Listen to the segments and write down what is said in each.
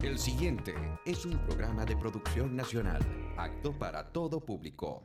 El siguiente es un programa de producción nacional, apto para todo público.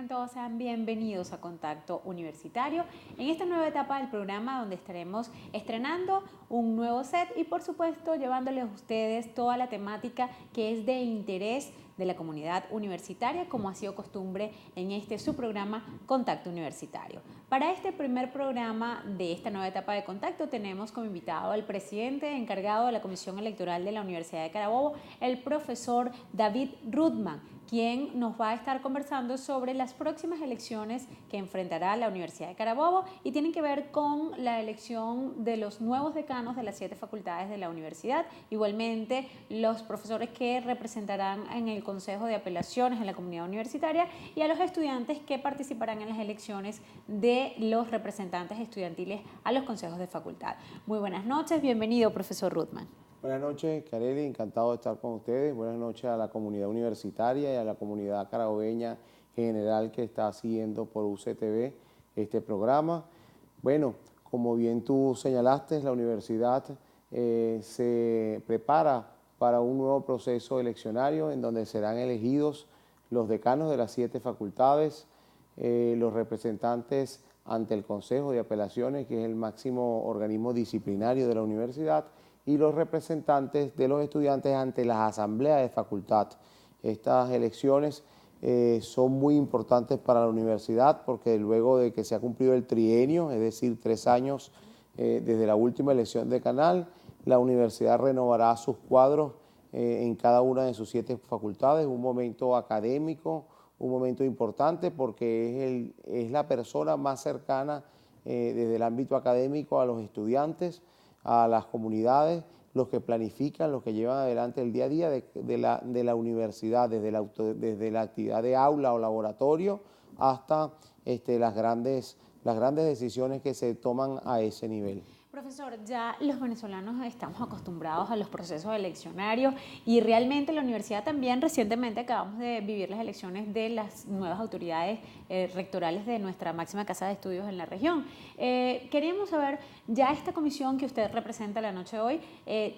Todos sean bienvenidos a Contacto Universitario en esta nueva etapa del programa donde estaremos estrenando un nuevo set y por supuesto llevándoles a ustedes toda la temática que es de interés de la comunidad universitaria, como ha sido costumbre en este su programa Contacto Universitario. Para este primer programa de esta nueva etapa de Contacto tenemos como invitado al presidente encargado de la Comisión Electoral de la Universidad de Carabobo, el profesor David Rudman, quien nos va a estar conversando sobre las próximas elecciones que enfrentará la Universidad de Carabobo y tienen que ver con la elección de los nuevos decanos de las 7 facultades de la universidad, igualmente los profesores que representarán en el Consejo de Apelaciones en la comunidad universitaria y a los estudiantes que participarán en las elecciones de los representantes estudiantiles a los consejos de facultad. Muy buenas noches, bienvenido profesor Rudman. Buenas noches, Kareli, encantado de estar con ustedes. Buenas noches a la comunidad universitaria y a la comunidad carabobeña en general que está siguiendo por UCTV este programa. Bueno, como bien tú señalaste, la universidad se prepara para un nuevo proceso eleccionario en donde serán elegidos los decanos de las 7 facultades, los representantes ante el Consejo de Apelaciones, que es el máximo organismo disciplinario de la universidad, y los representantes de los estudiantes ante las asambleas de facultad. Estas elecciones son muy importantes para la universidad porque luego de que se ha cumplido el trienio, es decir, 3 años desde la última elección decanal, la universidad renovará sus cuadros en cada una de sus 7 facultades, un momento académico, un momento importante porque es la persona más cercana desde el ámbito académico a los estudiantes, a las comunidades, los que planifican, los que llevan adelante el día a día de la universidad, desde la actividad de aula o laboratorio hasta las grandes decisiones que se toman a ese nivel. Profesor, ya los venezolanos estamos acostumbrados a los procesos eleccionarios y realmente la universidad también recientemente acabamos de vivir las elecciones de las nuevas autoridades rectorales de nuestra máxima casa de estudios en la región. Queríamos saber, ya esta comisión que usted representa la noche de hoy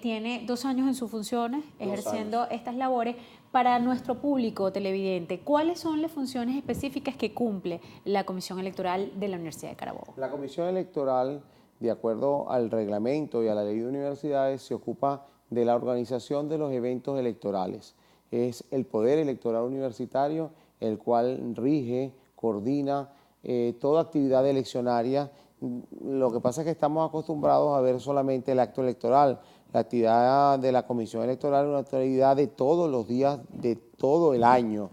tiene 2 años en sus funciones ejerciendo estas labores. Para nuestro público televidente, ¿cuáles son las funciones específicas que cumple la Comisión Electoral de la Universidad de Carabobo? La Comisión Electoral, de acuerdo al reglamento y a la ley de universidades, se ocupa de la organización de los eventos electorales. Es el poder electoral universitario el cual rige, coordina toda actividad eleccionaria. Lo que pasa es que estamos acostumbrados a ver solamente el acto electoral. La actividad de la Comisión Electoral es una actividad de todos los días, de todo el año,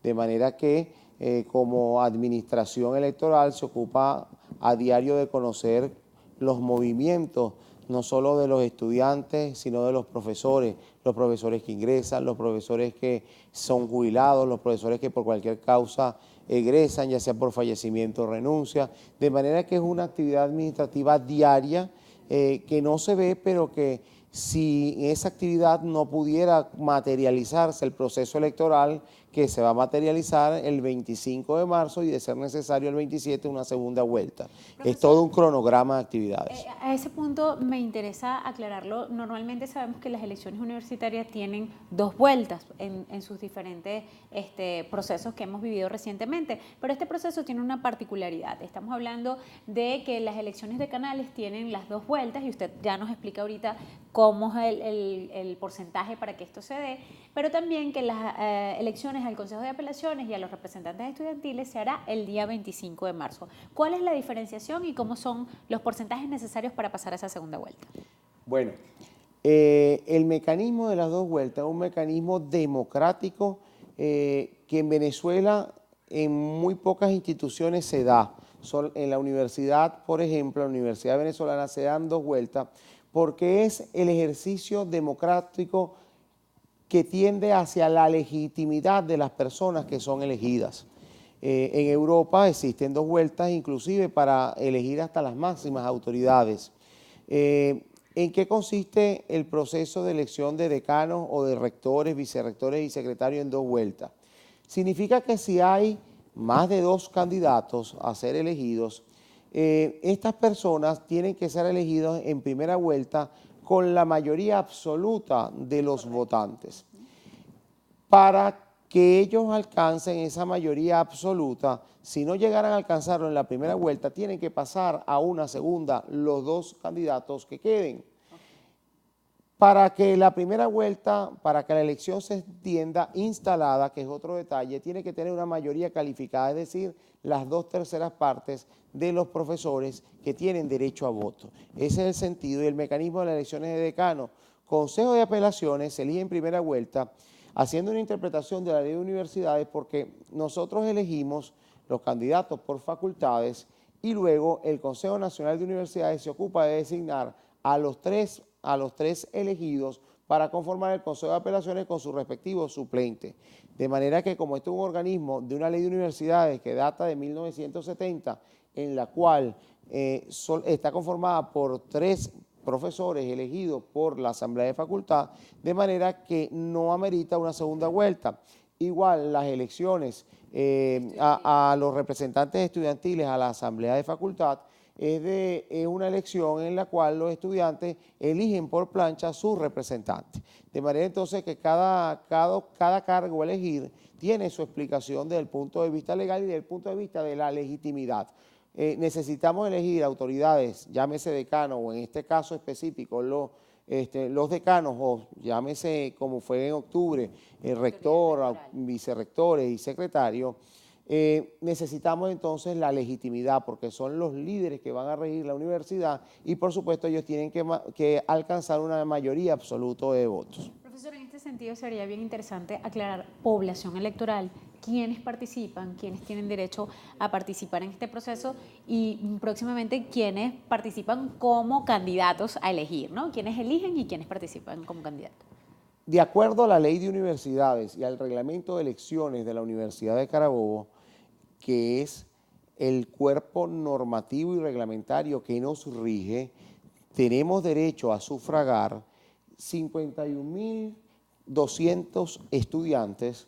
de manera que como administración electoral se ocupa a diario de conocer los movimientos, no solo de los estudiantes, sino de los profesores que ingresan, los profesores que son jubilados, los profesores que por cualquier causa egresan, ya sea por fallecimiento o renuncia, de manera que es una actividad administrativa diaria que no se ve, pero que si esa actividad no pudiera materializarse el proceso electoral, que se va a materializar el 25 de marzo y de ser necesario el 27 una segunda vuelta. Profesor, es todo un cronograma de actividades. A ese punto me interesa aclararlo. Normalmente sabemos que las elecciones universitarias tienen 2 vueltas en sus diferentes procesos que hemos vivido recientemente, pero este proceso tiene una particularidad. Estamos hablando de que las elecciones decanales tienen las 2 vueltas y usted ya nos explica ahorita cómo es el porcentaje para que esto se dé, pero también que las elecciones al Consejo de Apelaciones y a los representantes estudiantiles se hará el día 25 de marzo. ¿Cuál es la diferenciación y cómo son los porcentajes necesarios para pasar a esa segunda vuelta? Bueno, el mecanismo de las 2 vueltas es un mecanismo democrático que en Venezuela en muy pocas instituciones se da. En la universidad, por ejemplo, la Universidad Venezolana se dan 2 vueltas porque es el ejercicio democrático que tiende hacia la legitimidad de las personas que son elegidas. En Europa existen 2 vueltas, inclusive para elegir hasta las máximas autoridades. ¿En qué consiste el proceso de elección de decanos o de rectores, vicerrectores y secretarios en 2 vueltas? Significa que si hay más de 2 candidatos a ser elegidos, estas personas tienen que ser elegidas en primera vuelta con la mayoría absoluta de los votantes. Para que ellos alcancen esa mayoría absoluta, si no llegaran a alcanzarlo en la primera vuelta, tienen que pasar a una segunda los 2 candidatos que queden. Para que la primera vuelta, para que la elección se entienda instalada, que es otro detalle, tiene que tener una mayoría calificada, es decir, las 2/3 partes de los profesores que tienen derecho a voto. Ese es el sentido y el mecanismo de las elecciones de decano. Consejo de apelaciones se elige en primera vuelta, haciendo una interpretación de la ley de universidades, porque nosotros elegimos los candidatos por facultades y luego el Consejo Nacional de Universidades se ocupa de designar a los tres elegidos para conformar el Consejo de Apelaciones con sus respectivos suplentes. De manera que, como esto es un organismo de una ley de universidades que data de 1970, en la cual está conformada por 3 profesores elegidos por la Asamblea de Facultad, de manera que no amerita una segunda vuelta. Igual las elecciones a los representantes estudiantiles a la Asamblea de Facultad es una elección en la cual los estudiantes eligen por plancha sus representantes. De manera entonces que cada cargo a elegir tiene su explicación desde el punto de vista legal y desde el punto de vista de la legitimidad. Necesitamos elegir autoridades, llámese decano o en este caso específico los decanos o llámese como fue en octubre, el rector, vicerrectores y secretarios. Necesitamos entonces la legitimidad porque son los líderes que van a regir la universidad y por supuesto ellos tienen que alcanzar una mayoría absoluta de votos. Profesor, en este sentido sería bien interesante aclarar población electoral, quiénes participan, quiénes tienen derecho a participar en este proceso y próximamente quiénes participan como candidatos a elegir, ¿no? Quiénes eligen y quiénes participan como candidatos. De acuerdo a la ley de universidades y al reglamento de elecciones de la Universidad de Carabobo, que es el cuerpo normativo y reglamentario que nos rige, tenemos derecho a sufragar 51.200 estudiantes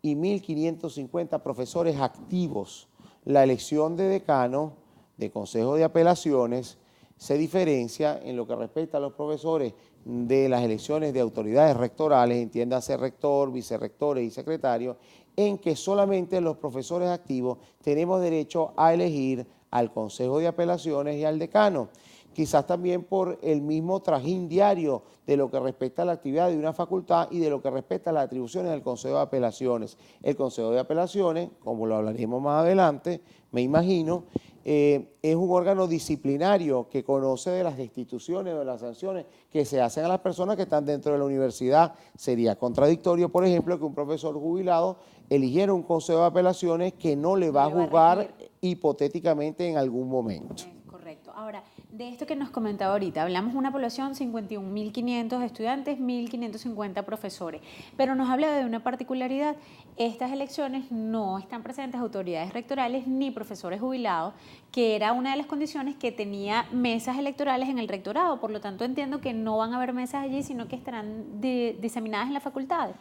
y 1.550 profesores activos. La elección de decano, de consejo de apelaciones, se diferencia en lo que respecta a los profesores de las elecciones de autoridades rectorales, entiéndase rector, vicerrectores y secretarios, en que solamente los profesores activos tenemos derecho a elegir al consejo de apelaciones y al decano. Quizás también por el mismo trajín diario de lo que respecta a la actividad de una facultad y de lo que respecta a las atribuciones del Consejo de Apelaciones. El Consejo de Apelaciones, como lo hablaremos más adelante, me imagino, es un órgano disciplinario que conoce de las destituciones o de las sanciones que se hacen a las personas que están dentro de la universidad. Sería contradictorio, por ejemplo, que un profesor jubilado eligiera un Consejo de Apelaciones que no le va a juzgar hipotéticamente en algún momento. Correcto. Ahora, de esto que nos comentaba ahorita, hablamos de una población 51.500 estudiantes, 1.550 profesores, pero nos habla de una particularidad. Estas elecciones no están presentes autoridades rectorales ni profesores jubilados, que era una de las condiciones que tenía mesas electorales en el rectorado, por lo tanto entiendo que no van a haber mesas allí, sino que estarán diseminadas en las facultades.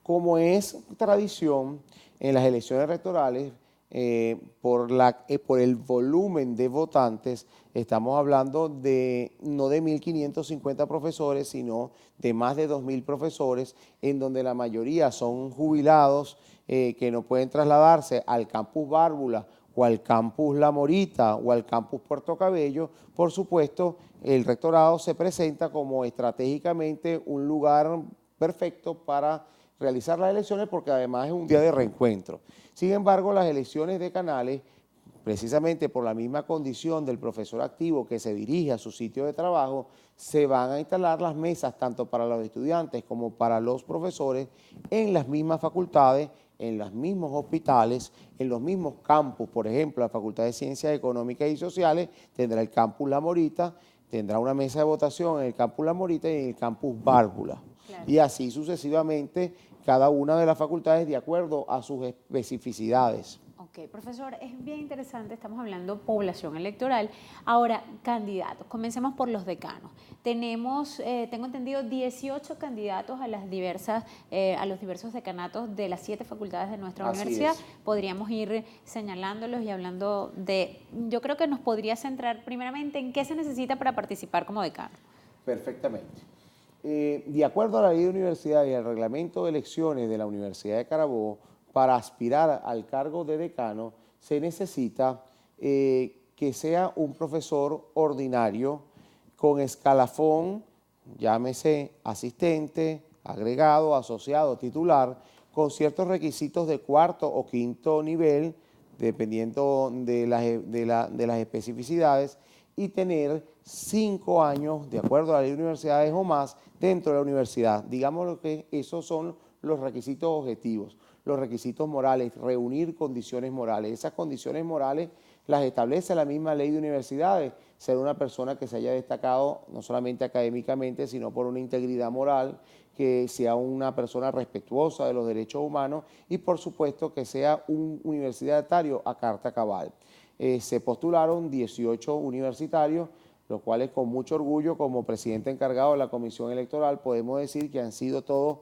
Como es tradición en las elecciones rectorales, por el volumen de votantes, estamos hablando no de 1.550 profesores, sino de más de 2.000 profesores, en donde la mayoría son jubilados que no pueden trasladarse al campus Bárbula o al campus La Morita o al campus Puerto Cabello. Por supuesto, el rectorado se presenta como estratégicamente un lugar perfecto para realizar las elecciones porque además es un día de reencuentro. Sin embargo, las elecciones decanales, precisamente por la misma condición del profesor activo que se dirige a su sitio de trabajo, se van a instalar las mesas tanto para los estudiantes como para los profesores en las mismas facultades, en los mismos hospitales, en los mismos campus. Por ejemplo, la Facultad de Ciencias Económicas y Sociales tendrá el campus La Morita, tendrá una mesa de votación en el campus La Morita y en el campus Bárbula. Claro. Y así sucesivamente, cada una de las facultades de acuerdo a sus especificidades. Ok, profesor, es bien interesante, estamos hablando población electoral. Ahora, candidatos, comencemos por los decanos. Tenemos, tengo entendido, 18 candidatos a las diversas, a los diversos decanatos de las 7 facultades de nuestra Así universidad. es. Podríamos ir señalándolos y hablando de, yo creo que nos podría centrar primeramente en qué se necesita para participar como decano. Perfectamente. De acuerdo a la ley de universidad y al reglamento de elecciones de la Universidad de Carabobo, para aspirar al cargo de decano se necesita que sea un profesor ordinario con escalafón, llámese asistente, agregado, asociado, titular, con ciertos requisitos de cuarto o quinto nivel, dependiendo de las especificidades, y tener 5 años, de acuerdo a la ley de universidades o más, dentro de la universidad. Digamos que esos son los requisitos objetivos, los requisitos morales, reunir condiciones morales. Esas condiciones morales las establece la misma ley de universidades, ser una persona que se haya destacado no solamente académicamente, sino por una integridad moral, que sea una persona respetuosa de los derechos humanos y por supuesto que sea un universitario a carta cabal. Se postularon 18 universitarios, los cuales con mucho orgullo como presidente encargado de la Comisión Electoral podemos decir que han sido todos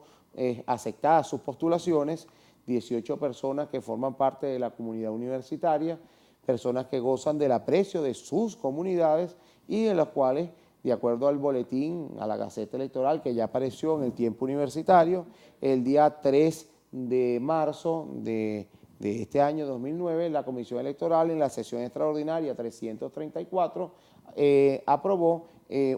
aceptadas sus postulaciones, 18 personas que forman parte de la comunidad universitaria, personas que gozan del aprecio de sus comunidades y en las cuales, de acuerdo al boletín, a la Gaceta Electoral que ya apareció en el tiempo universitario, el día 3 de marzo de este año 2009, la Comisión Electoral en la sesión extraordinaria 334 aprobó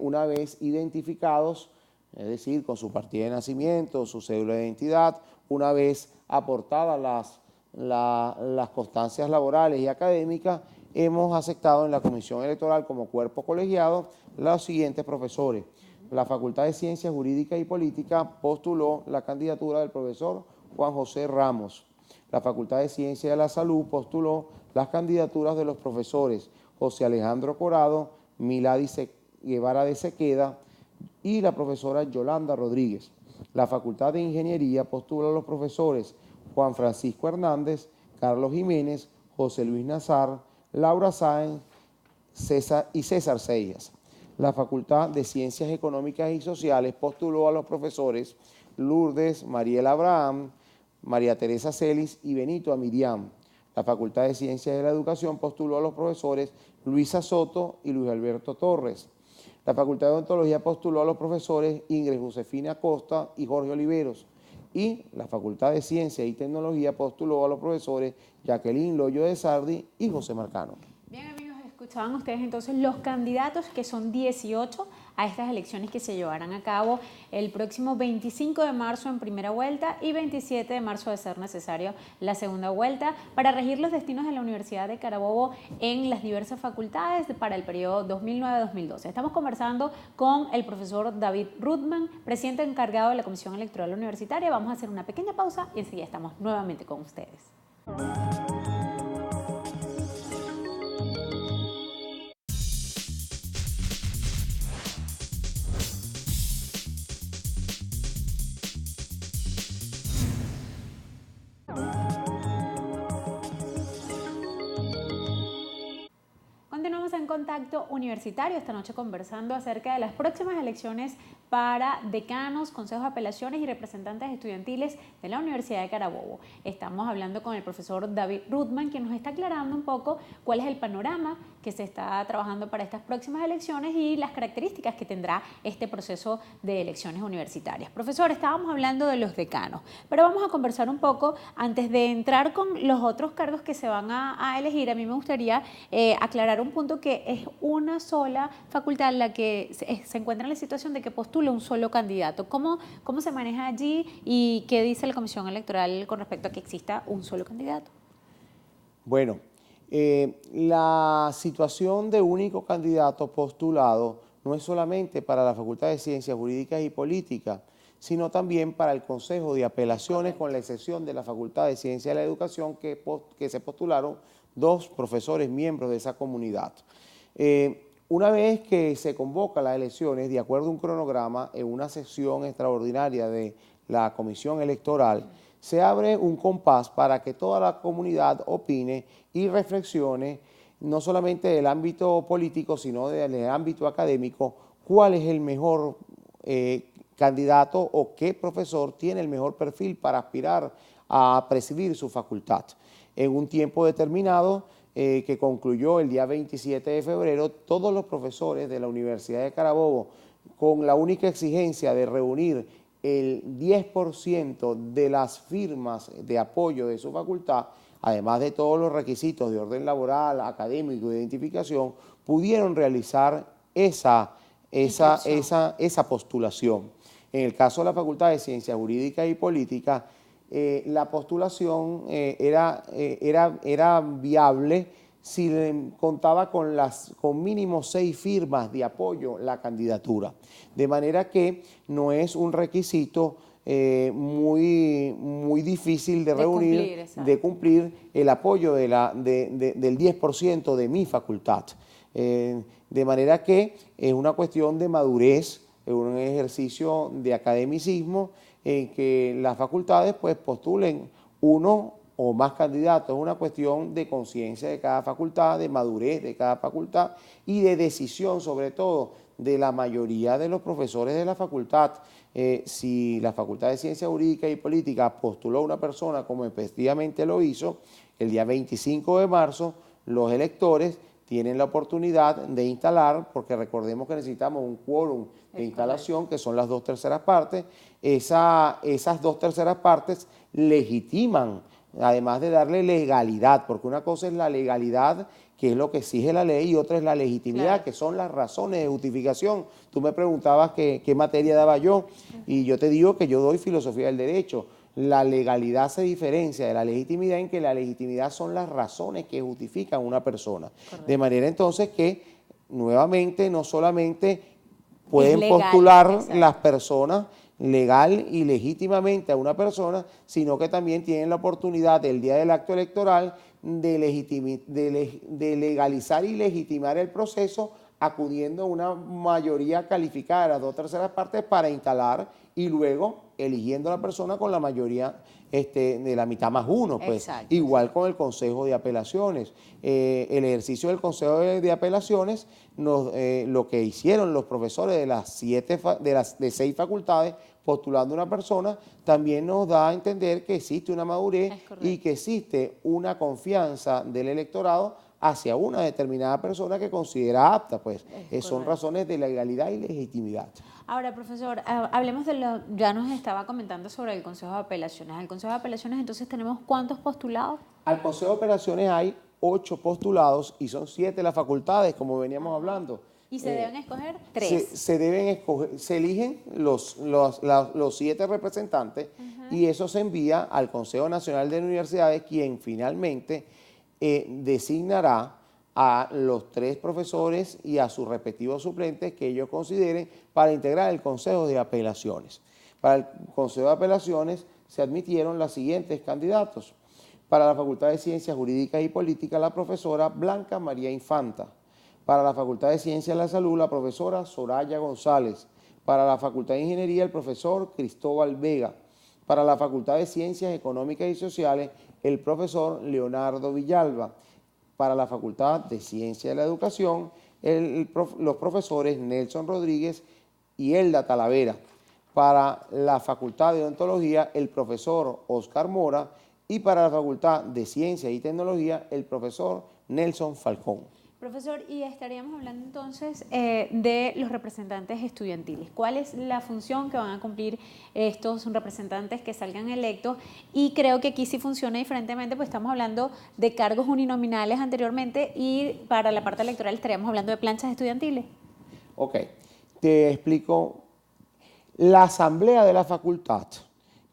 una vez identificados, es decir, con su partida de nacimiento, su cédula de identidad, una vez aportadas las constancias laborales y académicas, hemos aceptado en la Comisión Electoral como cuerpo colegiado los siguientes profesores. La Facultad de Ciencias Jurídicas y Políticas postuló la candidatura del profesor Juan José Ramos. La Facultad de Ciencias de la Salud postuló las candidaturas de los profesores José Alejandro Corado, Milady Guevara de Sequeda y la profesora Yolanda Rodríguez. La Facultad de Ingeniería postula a los profesores Juan Francisco Hernández, Carlos Jiménez, José Luis Nazar, Laura Sáenz y César Seijas. La Facultad de Ciencias Económicas y Sociales postuló a los profesores Lourdes Mariela Abraham, María Teresa Celis y Benito Amirián. La Facultad de Ciencias de la Educación postuló a los profesores Luisa Soto y Luis Alberto Torres. La Facultad de Odontología postuló a los profesores Ingrid Josefina Costa y Jorge Oliveros. Y la Facultad de Ciencias y Tecnología postuló a los profesores Jacqueline Loyo de Sardi y José Marcano. Bien, amigos, escuchaban ustedes entonces los candidatos, que son 18 a estas elecciones que se llevarán a cabo el próximo 25 de marzo en primera vuelta y 27 de marzo de ser necesario la segunda vuelta para regir los destinos de la Universidad de Carabobo en las diversas facultades para el periodo 2009-2012. Estamos conversando con el profesor David Ruthman, presidente encargado de la Comisión Electoral Universitaria. Vamos a hacer una pequeña pausa y enseguida estamos nuevamente con ustedes. Continuamos en Contacto Universitario, esta noche conversando acerca de las próximas elecciones para decanos, consejos de apelaciones y representantes estudiantiles de la Universidad de Carabobo. Estamos hablando con el profesor David Ruthman, quien nos está aclarando un poco cuál es el panorama que se está trabajando para estas próximas elecciones y las características que tendrá este proceso de elecciones universitarias. Profesor, estábamos hablando de los decanos, pero vamos a conversar un poco antes de entrar con los otros cargos que se van a elegir. A mí me gustaría aclarar un punto, que es una sola facultad la que se encuentra en la situación de que postula un solo candidato. ¿Cómo se maneja allí y qué dice la Comisión Electoral con respecto a que exista un solo candidato? Bueno, la situación de único candidato postulado no es solamente para la Facultad de Ciencias Jurídicas y Políticas, sino también para el Consejo de Apelaciones, con la excepción de la Facultad de Ciencias de la Educación, que se postularon 2 profesores miembros de esa comunidad. Una vez que se convocan las elecciones, de acuerdo a un cronograma, en una sesión extraordinaria de la Comisión Electoral, se abre un compás para que toda la comunidad opine y reflexione, no solamente del ámbito político, sino del ámbito académico, cuál es el mejor candidato o qué profesor tiene el mejor perfil para aspirar a presidir su facultad. En un tiempo determinado, que concluyó el día 27 de febrero, todos los profesores de la Universidad de Carabobo, con la única exigencia de reunir el 10% de las firmas de apoyo de su facultad, además de todos los requisitos de orden laboral, académico, de identificación, pudieron realizar esa postulación. En el caso de la Facultad de Ciencias Jurídicas y Políticas, la postulación era viable si contaba con mínimo 6 firmas de apoyo la candidatura. De manera que no es un requisito muy difícil de reunir, de cumplir el apoyo del 10% de mi facultad. De manera que es una cuestión de madurez, es un ejercicio de academicismo en que las facultades pues postulen uno o más candidatos. Es una cuestión de conciencia de cada facultad, de madurez de cada facultad y de decisión sobre todo de la mayoría de los profesores de la facultad. Si la Facultad de Ciencias Jurídicas y Políticas postuló a una persona como efectivamente lo hizo, el día 25 de marzo los electores tienen la oportunidad de instalar, porque recordemos que necesitamos un quórum de instalación, que son las 2/3 partes. Esas 2/3 partes legitiman, además de darle legalidad, porque una cosa es la legalidad, que es lo que exige la ley, y otra es la legitimidad, que son las razones de justificación. Tú me preguntabas qué materia daba yo, y yo te digo que yo doy filosofía del derecho. La legalidad se diferencia de la legitimidad en que la legitimidad son las razones que justifican una persona. Correcto. De manera entonces que, nuevamente, no solamente pueden postular las personas legal y legítimamente a una persona, sino que también tienen la oportunidad del día del acto electoral de legalizar y legitimar el proceso acudiendo a una mayoría calificada de las 2/3 partes para instalar y luego eligiendo a la persona con la mayoría de la mitad más uno. Pues. Exacto. Igual con el Consejo de Apelaciones. El ejercicio del Consejo de Apelaciones, lo que hicieron los profesores de 6 facultades postulando a una persona, también nos da a entender que existe una madurez y que existe una confianza del electorado hacia una determinada persona que considera apta, pues son razones de legalidad y legitimidad. Ahora, profesor, hablemos ya nos estaba comentando sobre el Consejo de Apelaciones. ¿Al Consejo de Apelaciones entonces tenemos cuántos postulados? Al Consejo de Apelaciones hay 8 postulados y son 7 las facultades, como veníamos hablando. ¿Y se deben escoger 3? Se eligen los 7 representantes y eso se envía al Consejo Nacional de Universidades, quien finalmente designará a los 3 profesores y a sus respectivos suplentes que ellos consideren para integrar el Consejo de Apelaciones. Para el Consejo de Apelaciones se admitieron los siguientes candidatos. Para la Facultad de Ciencias Jurídicas y Políticas, la profesora Blanca María Infanta. Para la Facultad de Ciencias de la Salud, la profesora Soraya González. Para la Facultad de Ingeniería, el profesor Cristóbal Vega. Para la Facultad de Ciencias Económicas y Sociales, el profesor Leonardo Villalba. Para la Facultad de Ciencias de la Educación, los profesores Nelson Rodríguez y Elda Talavera. Para la Facultad de Odontología, el profesor Oscar Mora. Y para la Facultad de Ciencias y Tecnología, el profesor Nelson Falcón. Profesor, y estaríamos hablando entonces de los representantes estudiantiles. ¿Cuál es la función que van a cumplir estos representantes que salgan electos? Y creo que aquí sí funciona diferentemente, pues estamos hablando de cargos uninominales anteriormente y para la parte electoral estaríamos hablando de planchas estudiantiles. Ok, te explico. La Asamblea de la Facultad,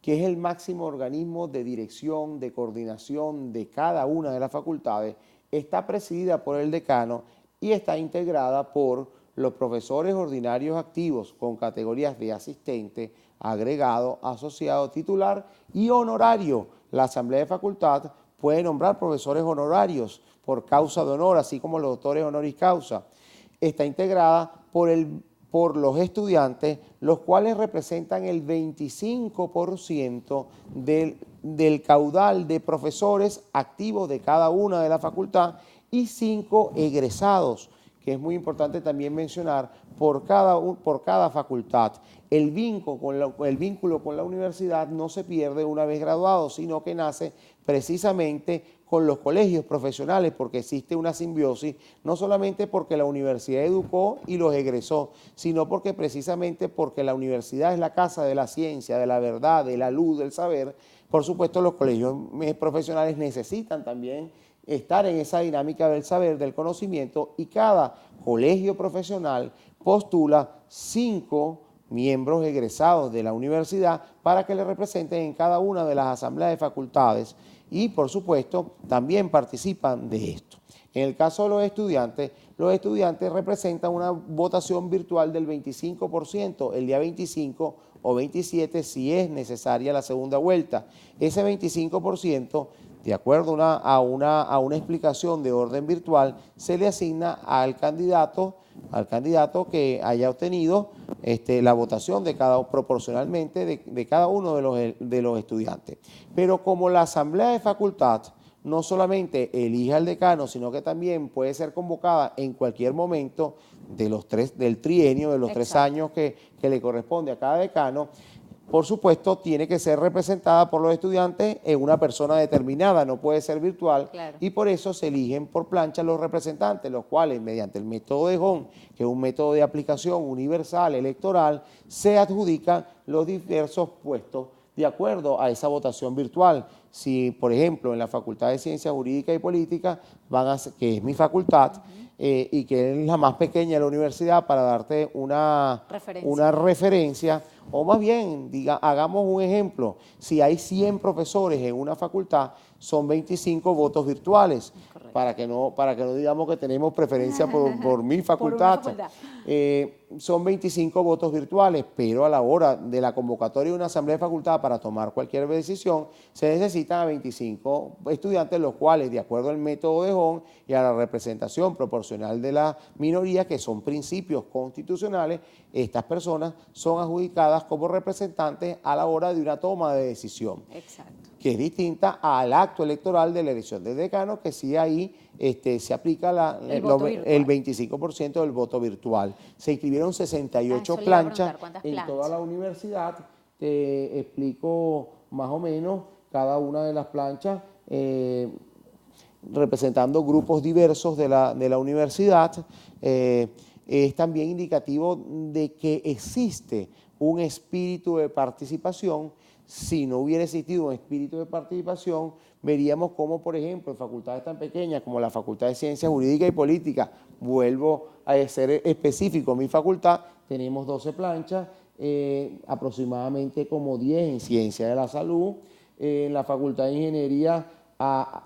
que es el máximo organismo de dirección, de coordinación de cada una de las facultades, está presidida por el decano y está integrada por los profesores ordinarios activos con categorías de asistente, agregado, asociado, titular y honorario. La Asamblea de Facultad puede nombrar profesores honorarios por causa de honor, así como los doctores honoris causa. está integrada por los estudiantes, los cuales representan el 25% del caudal de profesores activos de cada una de la facultad y 5 egresados, que es muy importante también mencionar, por cada facultad. El vínculo con la universidad no se pierde una vez graduado, sino que nace precisamente con los colegios profesionales, porque existe una simbiosis, no solamente porque la universidad educó y los egresó, sino porque precisamente porque la universidad es la casa de la ciencia, de la verdad, de la luz, del saber. Por supuesto, los colegios profesionales necesitan también estar en esa dinámica del saber, del conocimiento, y cada colegio profesional postula 5 miembros egresados de la universidad para que le representen en cada una de las asambleas de facultades y, por supuesto, también participan de esto. En el caso de los estudiantes representan una votación virtual del 25%, el día 25 o 27 si es necesaria la segunda vuelta. Ese 25%, de acuerdo a una explicación de orden virtual, se le asigna al candidato que haya obtenido la votación proporcionalmente de cada uno de los estudiantes. Pero como la asamblea de facultad no solamente elige al decano, sino que también puede ser convocada en cualquier momento del trienio, de los 3 años que le corresponde a cada decano, por supuesto, tiene que ser representada por los estudiantes en una persona determinada, no puede ser virtual, claro. Y por eso se eligen por plancha los representantes, los cuales, mediante el método de Hall, que es un método de aplicación universal electoral, se adjudican los diversos puestos de acuerdo a esa votación virtual. Si, por ejemplo, en la Facultad de Ciencias Jurídicas y Políticas, que es mi facultad, y que es la más pequeña de la universidad, para darte una referencia, o más bien, hagamos un ejemplo, si hay 100 profesores en una facultad, son 25 votos virtuales, para que no digamos que tenemos preferencia por mi facultad. Son 25 votos virtuales, pero a la hora de la convocatoria de una asamblea de facultad para tomar cualquier decisión, se necesitan a 25 estudiantes, los cuales, de acuerdo al método de Hall y a la representación proporcional de la minoría, que son principios constitucionales, estas personas son adjudicadas como representantes a la hora de una toma de decisión. Exacto. Que es distinta al acto electoral de la elección del decano, que sí ahí se aplica el 25% del voto virtual. Se inscribieron 68 planchas en toda la universidad. Te explico más o menos cada una de las planchas, representando grupos diversos de la universidad. Es también indicativo de que existe un espíritu de participación. Si no hubiera existido un espíritu de participación, veríamos cómo, por ejemplo, en facultades tan pequeñas como la Facultad de Ciencias Jurídicas y Políticas, vuelvo a ser específico, mi facultad, tenemos 12 planchas, aproximadamente como 10 en Ciencia de la Salud. En la Facultad de Ingeniería,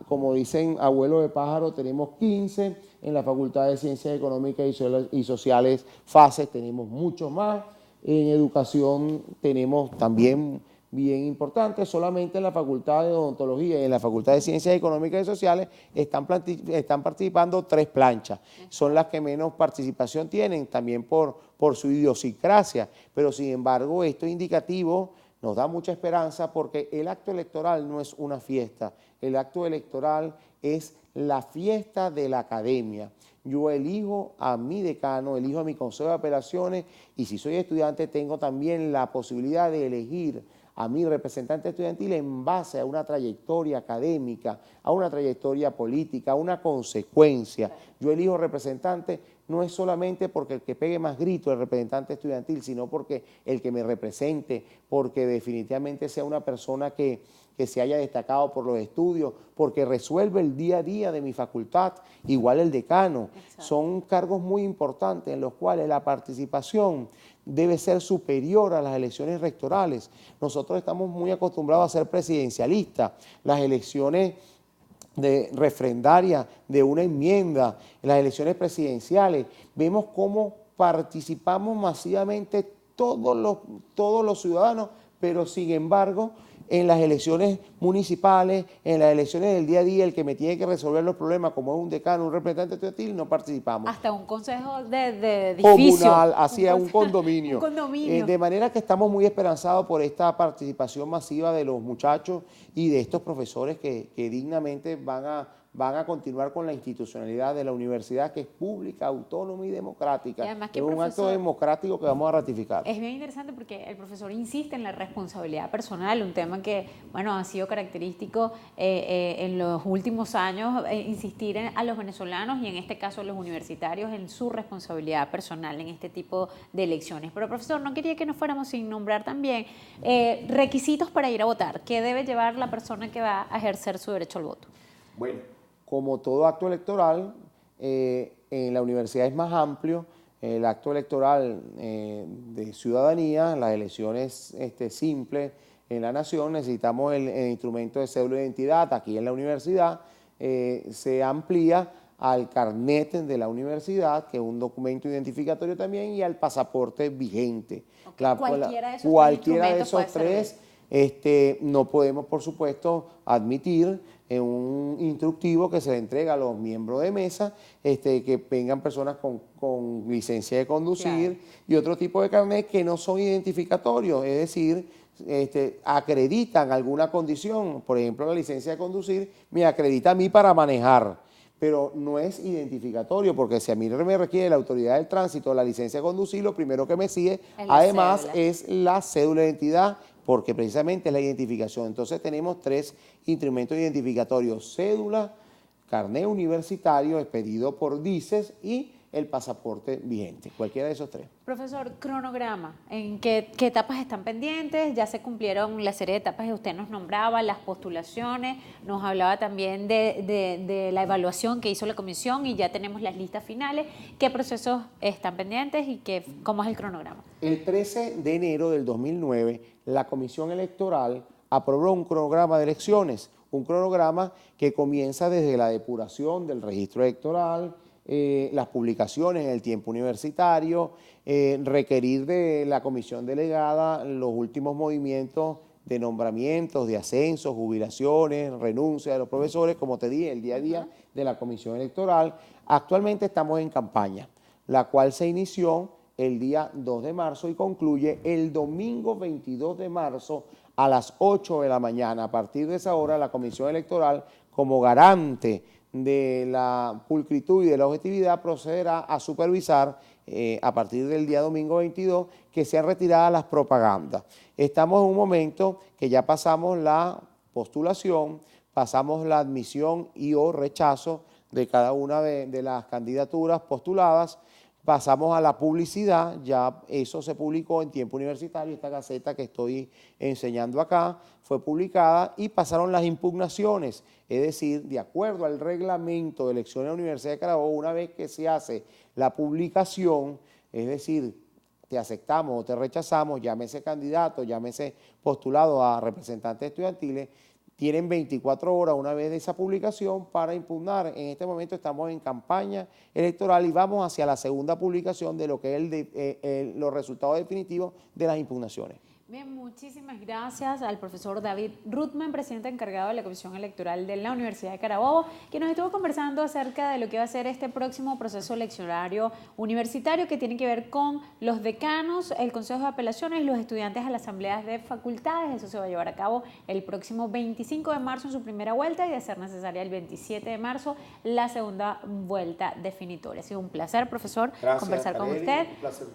como dicen abuelo de pájaro, tenemos 15. En la Facultad de Ciencias Económicas y Sociales, FACES, tenemos muchos más. En Educación tenemos también bien importante, solamente en la Facultad de Odontología y en la Facultad de Ciencias Económicas y Sociales están participando 3 planchas. Son las que menos participación tienen, también por su idiosincrasia, pero sin embargo esto es indicativo, nos da mucha esperanza, porque el acto electoral no es una fiesta, el acto electoral es la fiesta de la academia. Yo elijo a mi decano, elijo a mi consejo de apelaciones, y si soy estudiante tengo también la posibilidad de elegir a mi representante estudiantil en base a una trayectoria académica, a una trayectoria política, a una consecuencia. Yo elijo representante no es solamente porque el que pegue más grito el representante estudiantil, sino porque el que me represente, porque definitivamente sea una persona que se haya destacado por los estudios, porque resuelve el día a día de mi facultad, igual el decano. Exacto. Son cargos muy importantes en los cuales la participación debe ser superior a las elecciones rectorales. Nosotros estamos muy acostumbrados a ser presidencialistas. Las elecciones refrendarias de una enmienda, las elecciones presidenciales, vemos cómo participamos masivamente todos los ciudadanos, pero sin embargo en las elecciones municipales, en las elecciones del día a día, el que me tiene que resolver los problemas, como es un decano, un representante estudiantil, no participamos. Hasta un consejo de edificio. Comunal, hacia un condominio. Un condominio. De manera que estamos muy esperanzados por esta participación masiva de los muchachos y de estos profesores que dignamente van a continuar con la institucionalidad de la universidad, que es pública, autónoma y democrática. Y además que es un acto democrático que vamos a ratificar. Es bien interesante porque el profesor insiste en la responsabilidad personal, un tema que, bueno, ha sido característico en los últimos años, insistir a los venezolanos y en este caso a los universitarios en su responsabilidad personal en este tipo de elecciones. Pero, profesor, no quería que nos fuéramos sin nombrar también requisitos para ir a votar. ¿Qué debe llevar la persona que va a ejercer su derecho al voto? Bueno, como todo acto electoral, en la universidad es más amplio. El acto electoral de ciudadanía, las elecciones simples en la nación, necesitamos el instrumento de cédula de identidad. Aquí en la universidad se amplía al carnet de la universidad, que es un documento identificatorio también, y al pasaporte vigente. Okay. Cualquiera de esos tres no podemos, por supuesto, admitir un instructivo que se le entrega a los miembros de mesa, que vengan personas con licencia de conducir, claro, y otro tipo de carnet que no son identificatorios, es decir, acreditan alguna condición. Por ejemplo, la licencia de conducir me acredita a mí para manejar, pero no es identificatorio, porque si a mí me requiere la autoridad del tránsito la licencia de conducir, lo primero que me sigue, además, es la cédula de identidad, porque precisamente es la identificación. Entonces tenemos tres instrumentos identificatorios: cédula, carnet universitario expedido por DICES y el pasaporte vigente, cualquiera de esos tres. Profesor, cronograma, ¿en qué etapas están pendientes? Ya se cumplieron la serie de etapas que usted nos nombraba, las postulaciones, nos hablaba también de la evaluación que hizo la comisión y ya tenemos las listas finales. ¿Qué procesos están pendientes y cómo es el cronograma? El 13 de enero del 2009, la Comisión Electoral aprobó un cronograma de elecciones, un cronograma que comienza desde la depuración del registro electoral, las publicaciones en el tiempo universitario, requerir de la comisión delegada los últimos movimientos de nombramientos, de ascensos, jubilaciones, renuncias de los profesores, como te dije, el día a día de la comisión electoral. Actualmente estamos en campaña, la cual se inició el día 2 de marzo y concluye el domingo 22 de marzo a las 8 de la mañana. A partir de esa hora, la comisión electoral, como garante de la pulcritud y de la objetividad, procederá a supervisar a partir del día domingo 22 que sean retiradas las propagandas. Estamos en un momento que ya pasamos la postulación, pasamos la admisión y o rechazo de cada una de las candidaturas postuladas, pasamos a la publicidad, ya eso se publicó en tiempo universitario, esta gaceta que estoy enseñando acá fue publicada, y pasaron las impugnaciones, es decir, de acuerdo al reglamento de elecciones de la Universidad de Carabobo, una vez que se hace la publicación, es decir, te aceptamos o te rechazamos, llámese candidato, llámese postulado a representantes estudiantiles, tienen 24 horas una vez de esa publicación para impugnar. En este momento estamos en campaña electoral y vamos hacia la segunda publicación de lo que es los resultados definitivos de las impugnaciones. Bien, muchísimas gracias al profesor David Ruthman, presidente encargado de la Comisión Electoral de la Universidad de Carabobo, que nos estuvo conversando acerca de lo que va a ser este próximo proceso eleccionario universitario, que tiene que ver con los decanos, el Consejo de Apelaciones y los estudiantes a las asambleas de facultades. Eso se va a llevar a cabo el próximo 25 de marzo en su primera vuelta y, de ser necesaria, el 27 de marzo la segunda vuelta definitoria. Ha sido un placer, profesor, conversar con usted. Un placer.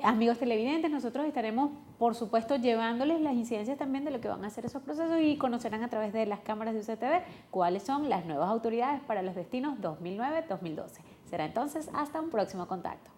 Amigos televidentes, nosotros estaremos, por supuesto, llevándoles las incidencias también de lo que van a hacer esos procesos, y conocerán a través de las cámaras de UCTV cuáles son las nuevas autoridades para los destinos 2009-2012. Será entonces hasta un próximo contacto.